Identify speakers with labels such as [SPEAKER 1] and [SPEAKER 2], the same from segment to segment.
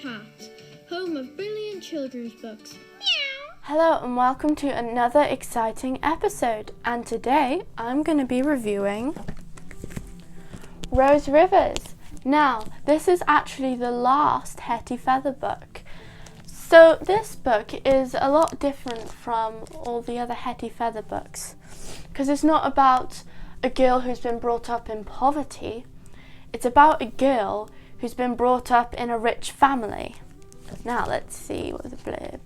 [SPEAKER 1] Cat, home of brilliant children's books.
[SPEAKER 2] Hello and welcome to another exciting episode, and today I'm going to be reviewing Rose Rivers. Now, this is actually the last Hetty Feather book. So this book is a lot different from all the other Hetty Feather books because it's not about a girl who's been brought up in poverty. It's about a girl who's been brought up in a rich family. Now let's see what the blurb.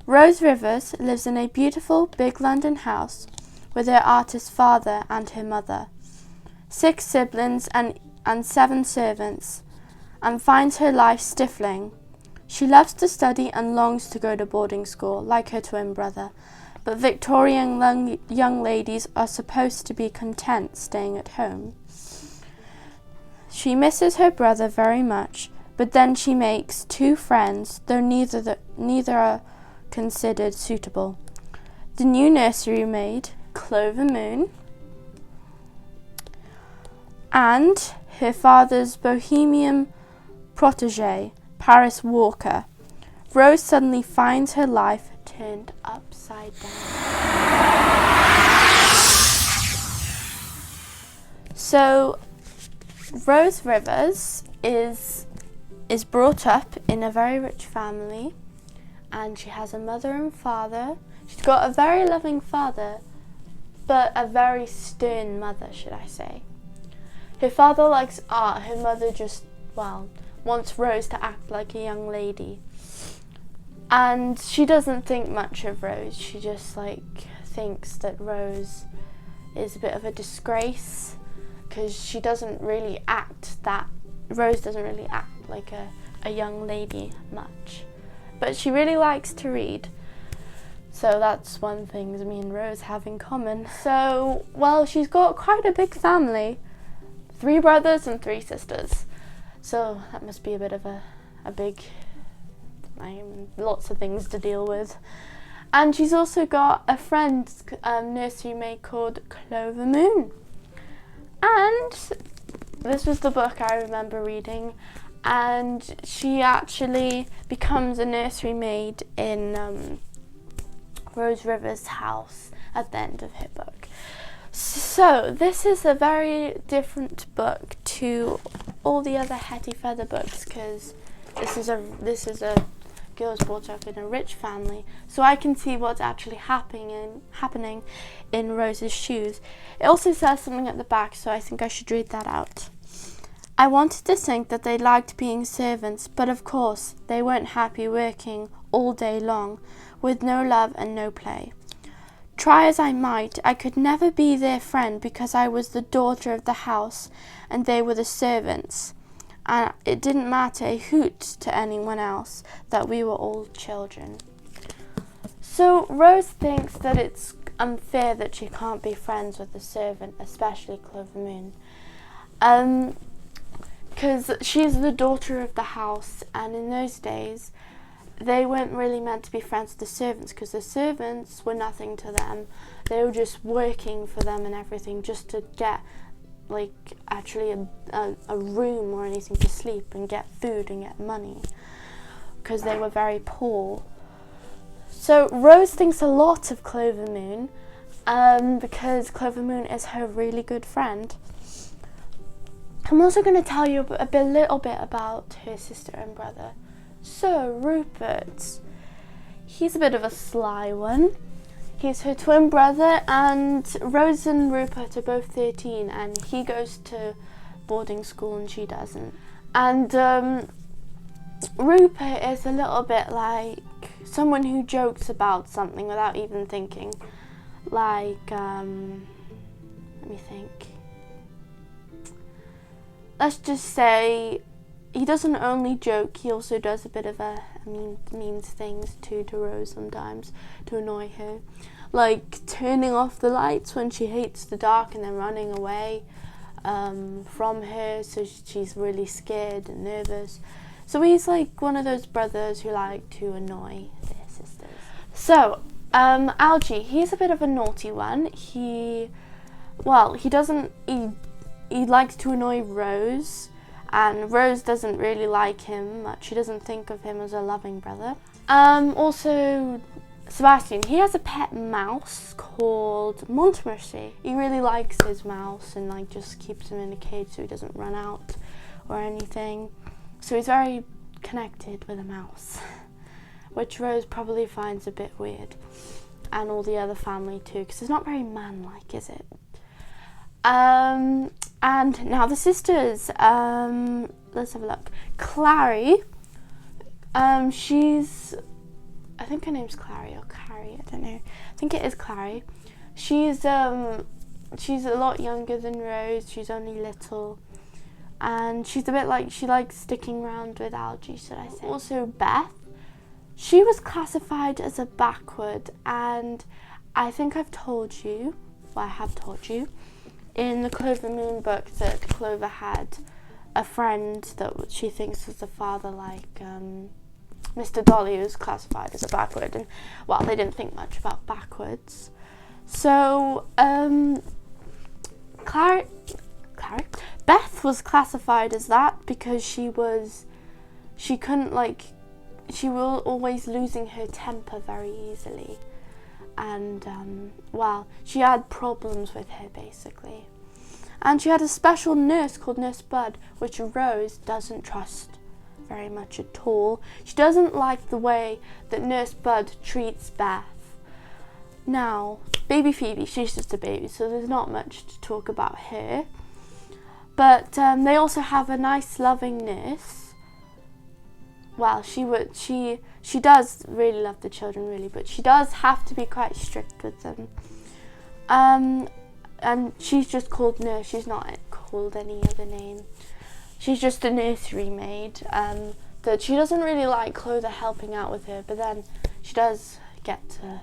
[SPEAKER 2] Rose Rivers lives in a beautiful big London house with her artist father and her mother, 6 siblings and 7 servants, and finds her life stifling. She loves to study and longs to go to boarding school like her twin brother, but Victorian young ladies are supposed to be content staying at home. She misses her brother very much, but then she makes 2 friends, though neither are considered suitable. The new nursery maid, Clover Moon, and her father's bohemian protege, Paris Walker. Rose suddenly finds her life turned upside down. So, Rose Rivers is brought up in a very rich family, and she has a mother and father. She's got a very loving father, but a very stern mother, should I say. Her father likes art. Her mother just, wants Rose to act like a young lady. And she doesn't think much of Rose. She just thinks that Rose is a bit of a disgrace because Rose doesn't really act like a young lady much. But she really likes to read. So that's one thing me and Rose have in common. So, she's got quite a big family. 3 brothers and 3 sisters. So that must be a bit of a big, lots of things to deal with. And she's also got a friend, nursery maid called Clover Moon. And this was the book I remember reading. And she actually becomes a nursery maid in Rose Rivers' house at the end of her book. So this is a very different book to all the other Hetty Feather books because this is a girl's brought up in a rich family. So I can see what's actually happening in Rose's shoes. It also says something at the back, so I think I should read that out. I wanted to think that they liked being servants, but of course they weren't happy working all day long with no love and no play. Try as I might, I could never be their friend because I was the daughter of the house and they were the servants. And it didn't matter a hoot to anyone else that we were all children. So Rose thinks that it's unfair that she can't be friends with a servant, especially Clover Moon. Because she's the daughter of the house, and in those days they weren't really meant to be friends with the servants because the servants were nothing to them. They were just working for them and everything just to get actually a room or anything to sleep and get food and get money because they were very poor. So Rose thinks a lot of Clover Moon because Clover Moon is her really good friend. I'm also going to tell you a little bit about her sister and brother. So Rupert, he's a bit of a sly one. He's her twin brother, and Rose and Rupert are both 13, and he goes to boarding school and she doesn't. And Rupert is a little bit like someone who jokes about something without even thinking. Let me think. Let's just say he doesn't only joke, he also does a bit of means things to Rose sometimes to annoy her. Like turning off the lights when she hates the dark and then running away from her, so she's really scared and nervous. So he's like one of those brothers who like to annoy their sisters. So, Algie, he's a bit of a naughty one. He likes to annoy Rose, and Rose doesn't really like him much. She doesn't think of him as a loving brother. Also, Sebastian, he has a pet mouse called Montmorency. He really likes his mouse and like just keeps him in a cage so he doesn't run out or anything. So he's very connected with a mouse, which Rose probably finds a bit weird, and all the other family too, because it's not very man-like, is it? And now the sisters, let's have a look. Clary, she's, I think her name's Clary or Carrie, I don't know. I think it is Clary. She's a lot younger than Rose. She's only little, and she's a bit like, she likes sticking around with algae, should I say. Also Beth, she was classified as a backward, and I think I've told you, well, I have told you, in the Clover Moon book that Clover had a friend that she thinks was the father, like Mr. Dolly, who's classified as a backward, and well, they didn't think much about backwards. So Beth was classified as that because she was always losing her temper very easily, and well, she had problems with her basically. And she had a special nurse called Nurse Bud, which Rose doesn't trust very much at all. She doesn't like the way that Nurse Bud treats Beth. Now, baby Phoebe, she's just a baby, so there's not much to talk about her. But they also have a nice, loving nurse. Well, she does really love the children, really, but she does have to be quite strict with them. And she's just called Nurse. She's not called any other name. She's just a nursery maid. That she doesn't really like Clover helping out with her, but then she does get to,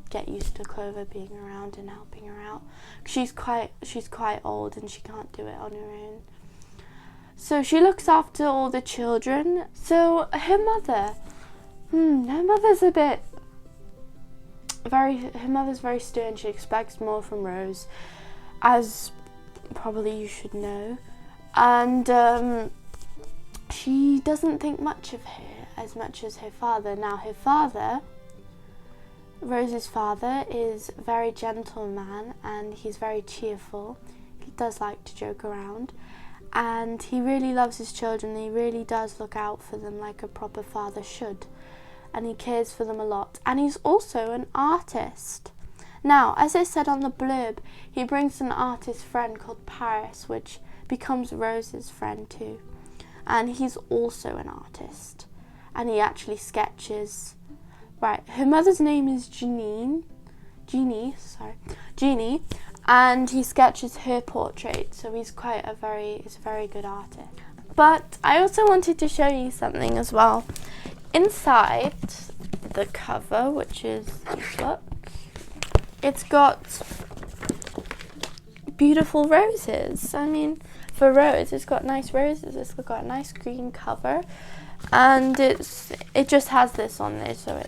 [SPEAKER 2] get used to Clover being around and helping her out. She's quite old and she can't do it on her own. So she looks after all the children. So her mother, her mother's very stern. She expects more from Rose, as probably you should know. And she doesn't think much of her as much as her father. Now her father, Rose's father, is a very gentle man, and he's very cheerful. He does like to joke around, and he really loves his children. He really does look out for them like a proper father should, and he cares for them a lot. And he's also an artist. Now, as I said on the blurb, he brings an artist friend called Paris, which becomes Rose's friend too. And he's also an artist, and he actually sketches. Right, her mother's name is Jeannie, and he sketches her portrait, so he's a very good artist. But I also wanted to show you something as well. Inside the cover, which is this book, it's got beautiful roses. I mean, for Rose, it's got nice roses. It's got a nice green cover, and it just has this on there, so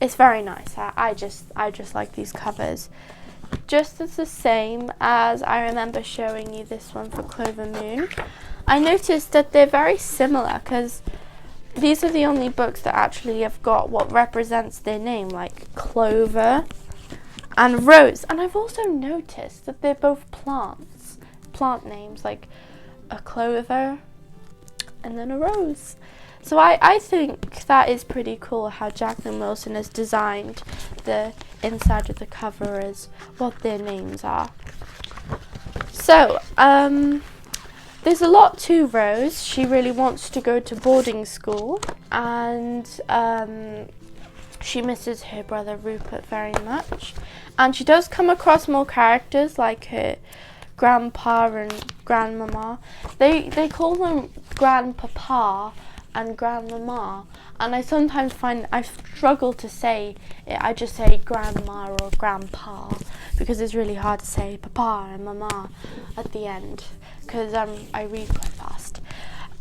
[SPEAKER 2] it's very nice. I just like these covers. Just as the same as I remember showing you this one for Clover Moon, I noticed that they're very similar because these are the only books that actually have got what represents their name, like Clover and Rose. And I've also noticed that they're both plant names, like a clover and then a rose. So I think that is pretty cool how Jacqueline Wilson has designed the inside of the cover as what their names are. So, there's a lot to Rose. She really wants to go to boarding school, and she misses her brother Rupert very much. And she does come across more characters like her grandpa and grandmama. They call them grandpapa and grandmama, and I sometimes find I struggle to say it. I just say grandma or grandpa because it's really hard to say papa and mama at the end because I read quite fast.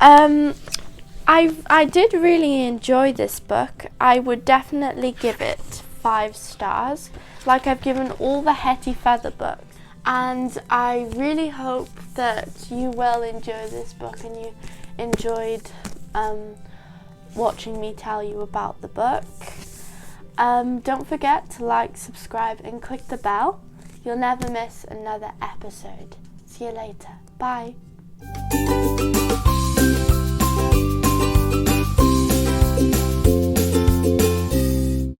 [SPEAKER 2] I did really enjoy this book. I would definitely give it 5 stars, like I've given all the Hetty Feather books. and I really hope that you will enjoy this book and you enjoyed watching me tell you about the book. Don't forget to like, subscribe and click the bell. You'll never miss another episode. See you later. Bye.